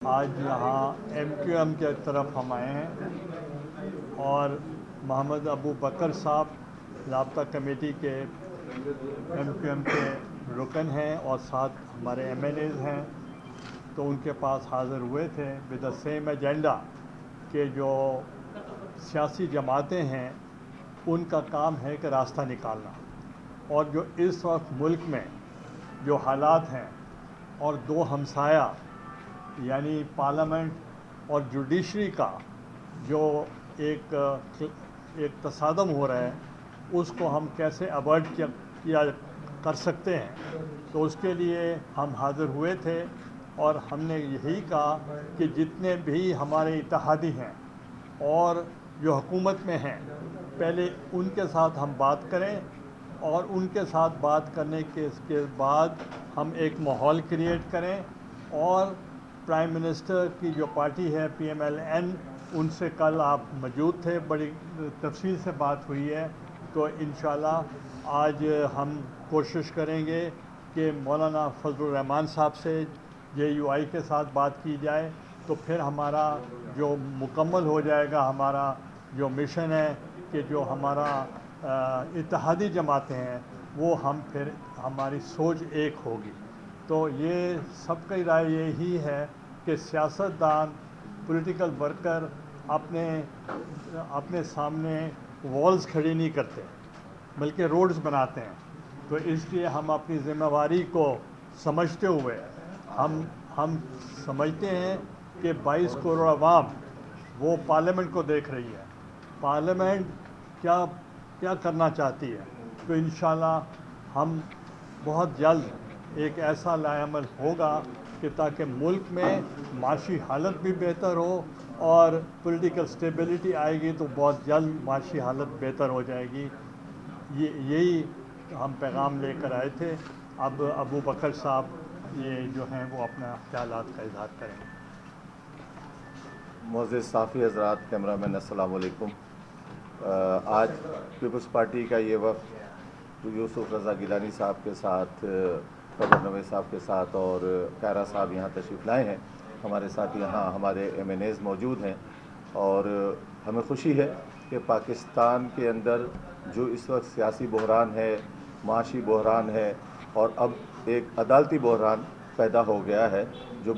आज यहाँ MQM के तरफ हम आए हैं और मोहम्मद अबू बकर साहब राब्ता कमेटी के MQM के रुकन हैं और साथ हमारे MNAs हैं, तो उनके पास हाज़िर हुए थे विद द सेम एजेंडा कि जो सियासी जमातें हैं उनका काम है कि रास्ता निकालना, और जो इस वक्त मुल्क में जो हालात हैं और दो हमसाया यानी पार्लियामेंट और जुडिशरी का जो एक तसादम हो रहा है उसको हम कैसे अवॉइड किया कर सकते हैं। तो उसके लिए हम हाज़िर हुए थे और हमने यही कहा कि जितने भी हमारे इत्तेहादी हैं और जो हुकूमत में हैं पहले उनके साथ हम बात करें, और उनके साथ बात करने के बाद हम एक माहौल क्रिएट करें। और प्राइम मिनिस्टर की जो पार्टी है PMLN, उनसे कल आप मौजूद थे, बड़ी तफसील से बात हुई है। तो इंशाल्लाह आज हम कोशिश करेंगे कि मौलाना फजलुर रहमान साहब से JUI के साथ बात की जाए, तो फिर हमारा जो मुकम्मल हो जाएगा हमारा जो मिशन है कि जो हमारा इत्तेहादी जमातें हैं वो हम फिर हमारी सोच एक होगी। तो ये सबकी राय यही है कि सियासतदान पॉलिटिकल वर्कर अपने सामने वॉल्स खड़ी नहीं करते बल्कि रोड्स बनाते हैं। तो इसलिए हम अपनी ज़िम्मेवारी को समझते हुए हम समझते हैं कि 22 करोड़ आवाम वो पार्लियामेंट को देख रही है, पार्लियामेंट क्या करना चाहती है। तो इंशाल्लाह हम बहुत जल्द एक ऐसा लाएअमल होगा कि ताकि मुल्क में माशी हालत भी बेहतर हो और पॉलिटिकल स्टेबिलिटी आएगी तो बहुत जल्द माशी हालत बेहतर हो जाएगी। यही हम पैगाम लेकर आए थे। अब अबू बकर साहब ये जो हैं वो अपना ख्यालात का इजहार करेंगे। मोअज़्ज़िज़ साफ़ी हज़रात, कैमरामैन, अस्सलाम वालेकुम। आज पीपल्स पार्टी का ये वक्त यूसुफ रज़ा गिलानी साहब के साथ, कमर नवेद साहब के साथ और कैरा साहब यहाँ तशरीफ़ लाए हैं। हमारे साथ यहाँ हमारे MNAs मौजूद हैं और हमें खुशी है कि पाकिस्तान के अंदर जो इस वक्त सियासी बहरान है, माशी बहरान है और अब एक अदालती बहरान पैदा हो गया है जो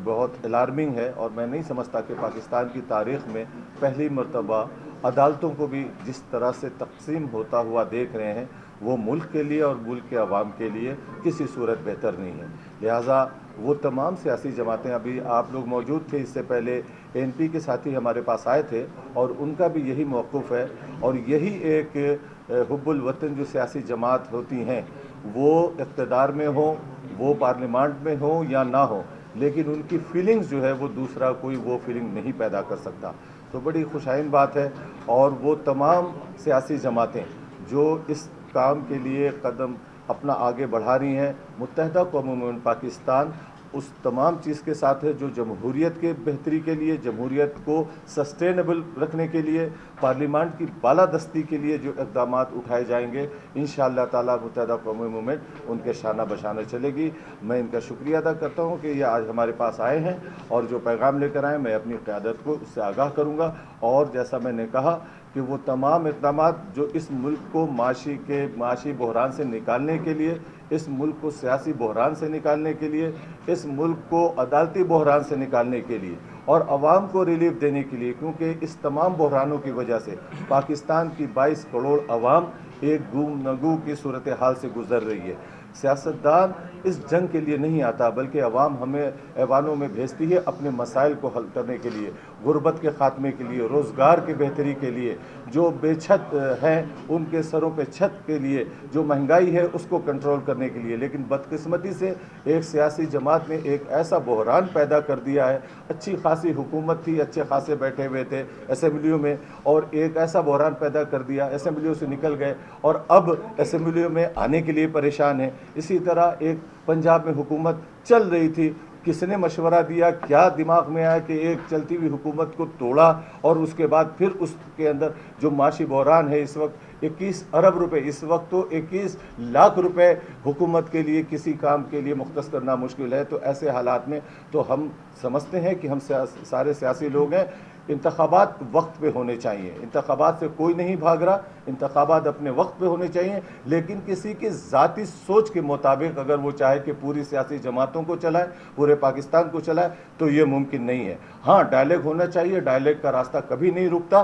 बहुत अलार्मिंग है। और मैं नहीं समझता कि पाकिस्तान की तारीख़ में पहली मरतबा अदालतों को भी जिस तरह से तकसीम होता हुआ देख रहे हैं वो मुल्क के लिए और मुल्क के अवाम के लिए किसी सूरत बेहतर नहीं है। लिहाजा वो तमाम सियासी जमातें, अभी आप लोग मौजूद थे, इससे पहले ANP के साथी हमारे पास आए थे और उनका भी यही मौक़िफ़ है। और यही एक हुब्बुल वतन जो सियासी जमात होती हैं वो इक़्तिदार में हो, वो पार्लियामेंट में हो या ना हो, लेकिन उनकी फीलिंग्स जो है वो दूसरा कोई वो फीलिंग नहीं पैदा कर सकता। तो बड़ी खुशाइन बात है। और वो तमाम सियासी जमातें जो इस काम के लिए कदम अपना आगे बढ़ा रही हैं, मुत्तहदा कौम पाकिस्तान उस तमाम चीज़ के साथ है जो जमहूरियत के बेहतरी के लिए, जमहूरियत को सस्टेनेबल रखने के लिए, पार्लियामेंट की बालादस्ती के लिए जो इक़दामात उठाए जाएंगे इंशाअल्लाह ताला मुत्तहदा कौमी मूवमेंट उनके शाना बशाना चलेगी। मैं इनका शुक्रिया अदा करता हूँ कि ये आज हमारे पास आए हैं और जो पैगाम लेकर आए मैं अपनी क़यादत को उससे आगाह करूँगा। और जैसा मैंने कहा कि वो तमाम इक़दामात जो इस मुल्क को माशी बहरान से निकालने के लिए, इस मुल्क को सियासी बहरान से निकालने के लिए, इस मुल्क को अदालती बहरान से निकालने के लिए और आवाम को रिलीफ देने के लिए, क्योंकि इस तमाम बहरानों की वजह से पाकिस्तान की 22 करोड़ आवाम एक गुम नगू की सूरत हाल से गुजर रही है। सियासतदान इस जंग के लिए नहीं आता बल्कि अवाम हमें ऐवानों में भेजती है अपने मसाइल को हल करने के लिए, गुर्बत के ख़ात्मे के लिए, रोज़गार की बेहतरी के लिए, जो बेछत हैं उनके सरों पे छत के लिए, जो महंगाई है उसको कंट्रोल करने के लिए। लेकिन बदकिस्मती से एक सियासी जमात ने एक ऐसा बहरान पैदा कर दिया है। अच्छी खासी हुकूमत थी, अच्छे खासे बैठे हुए थे असेंबलियों में, और एक ऐसा बहरान पैदा कर दिया, असेंबलियों से निकल गए और अब असेंबलियों में आने के लिए परेशान है। इसी तरह एक पंजाब में हुकूमत चल रही थी, किसने मशवरा दिया, क्या दिमाग में आया कि एक चलती हुई हुकूमत को तोड़ा और उसके बाद फिर उसके अंदर जो माशी बहरान है इस वक्त 21 अरब रुपए, इस वक्त तो 21 लाख रुपए हुकूमत के लिए किसी काम के लिए मुख्तस करना मुश्किल है। तो ऐसे हालात में तो हम समझते हैं कि हम सारे सियासी लोग हैं, इंतखाबात वक्त पे होने चाहिए, इंतखाबात से कोई नहीं भाग रहा, इंतखाबात अपने वक्त पे होने चाहिए, लेकिन किसी की ज़ाती सोच के मुताबिक अगर वो चाहे कि पूरी सियासी जमातों को चलाए, पूरे पाकिस्तान को चलाए, तो ये मुमकिन नहीं है। हाँ, डायलॉग होना चाहिए, डायलॉग का रास्ता कभी नहीं रुकता,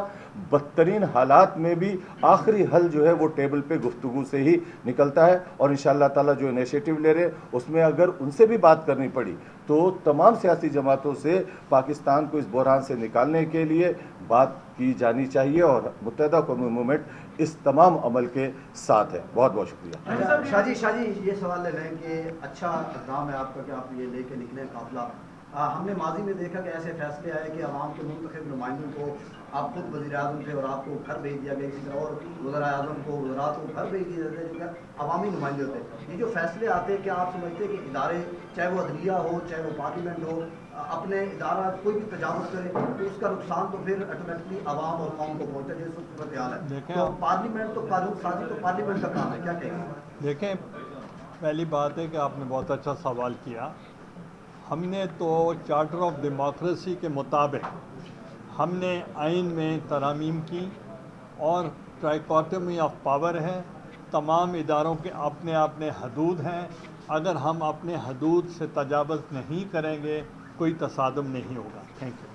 बदतरीन हालात में भी आखिरी हल जो है वो टेबल पे गुफ्तगू से ही निकलता है। और इंशाअल्लाह ताला जो इनिशिएटिव ले रहे उसमें अगर उनसे भी बात करनी पड़ी तो तमाम सियासी जमातों से पाकिस्तान को इस बहरान से निकालने के लिए बात की जानी चाहिए और मुत्तहिदा कौमी मूवमेंट इस तमाम अमल के साथ है। बहुत बहुत शुक्रिया। शाजी ये सवाल ले लें कि अच्छा इक़दाम है आपका कि आप ये लेके निकले काफिला। हमने माजी में देखा कि ऐसे फैसले आए कि अवाम के मुंतखब नुमाइंदों को आप खुद वज़ीर आज़म थे और आपको घर भेज दिया गया, इसी तरह और वज़ीर आज़म को वज़रात को घर भेज दिया जाता है जो कि अवामी नुमाइंदे होते हैं। ये जो फैसले आते हैं, क्या आप समझते हैं कि इदारे, चाहे वो अदलिया हो चाहे वो पार्लियामेंट हो, अपने इदारा कोई भी तजावुज़ करे तो उसका नुकसान तो फिर ऑटोमेटिकली अवाम और कौम को पहुँचता है, जैसे सूरत हाल है। तो पार्लियामेंट तो कानून साजी तो पार्लियामेंट का काम है, क्या कहेंगे? देखें, पहली बात है कि आपने बहुत अच्छा सवाल किया। हमने तो चार्टर ऑफ डेमोक्रेसी के मुताबिक हमने आइन में तरमीम की और ट्राइकोटमी ऑफ पावर है, तमाम इदारों के अपने अपने हदूद हैं। अगर हम अपने हदूद से तजावुज़ नहीं करेंगे कोई तसादम नहीं होगा। Thank you.